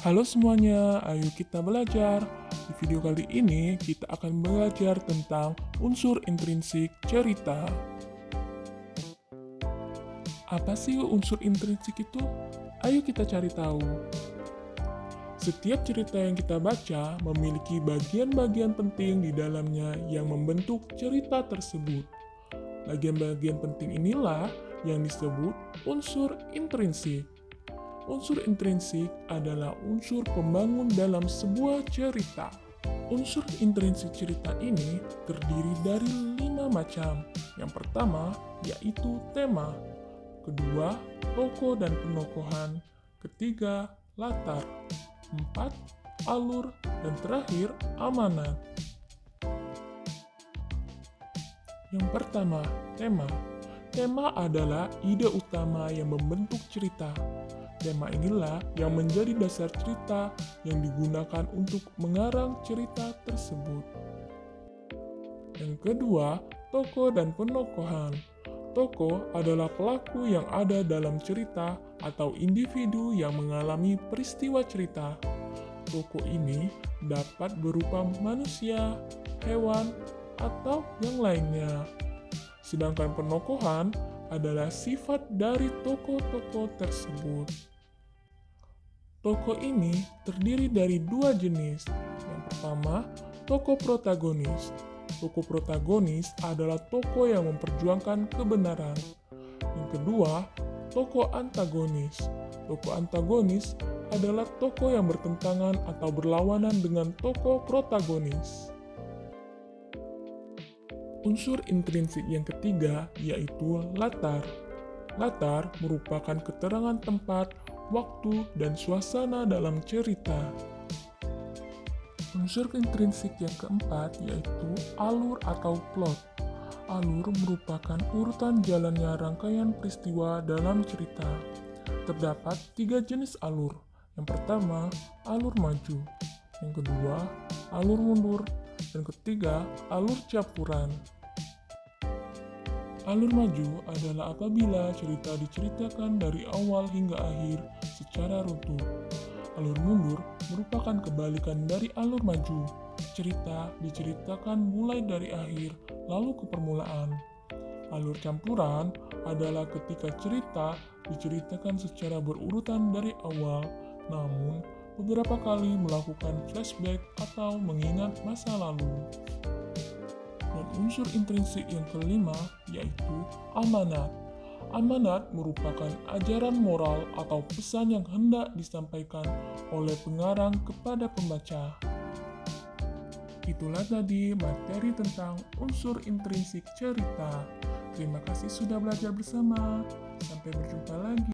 Halo semuanya, ayo kita belajar. Di video kali ini kita akan belajar tentang unsur intrinsik cerita. Apa sih unsur intrinsik itu? Ayo kita cari tahu. Setiap cerita yang kita baca memiliki bagian-bagian penting di dalamnya yang membentuk cerita tersebut. Bagian-bagian penting inilah yang disebut unsur intrinsik. Unsur intrinsik adalah unsur pembangun dalam sebuah cerita. Unsur intrinsik cerita ini terdiri dari 5 macam. Yang pertama yaitu tema, kedua tokoh dan penokohan, ketiga latar, 4 alur, dan terakhir amanat. Yang pertama, tema. Tema adalah ide utama yang membentuk cerita. Tema inilah yang menjadi dasar cerita yang digunakan untuk mengarang cerita tersebut. Yang kedua, tokoh dan penokohan. Tokoh adalah pelaku yang ada dalam cerita atau individu yang mengalami peristiwa cerita. Tokoh ini dapat berupa manusia, hewan, atau yang lainnya. Sedangkan penokohan adalah sifat dari tokoh-tokoh tersebut. Tokoh ini terdiri dari 2 jenis. Yang pertama, tokoh protagonis. Tokoh protagonis adalah tokoh yang memperjuangkan kebenaran. Yang kedua, tokoh antagonis. Tokoh antagonis adalah tokoh yang bertentangan atau berlawanan dengan tokoh protagonis. Unsur intrinsik yang ketiga yaitu latar. Latar merupakan keterangan tempat, waktu, dan suasana dalam cerita. Unsur intrinsik yang keempat yaitu alur atau plot. Alur merupakan urutan jalannya rangkaian peristiwa dalam cerita. Terdapat 3 jenis alur. Yang pertama, alur maju. Yang kedua, alur mundur. Dan ketiga, alur campuran. Alur maju adalah apabila cerita diceritakan dari awal hingga akhir secara runtut. Alur mundur merupakan kebalikan dari alur maju. Cerita diceritakan mulai dari akhir lalu ke permulaan. Alur campuran adalah ketika cerita diceritakan secara berurutan dari awal, namun beberapa kali melakukan flashback atau mengingat masa lalu. Dan unsur intrinsik yang kelima yaitu amanat. Amanat merupakan ajaran moral atau pesan yang hendak disampaikan oleh pengarang kepada pembaca. Itulah tadi materi tentang unsur intrinsik cerita. Terima kasih sudah belajar bersama. Sampai berjumpa lagi.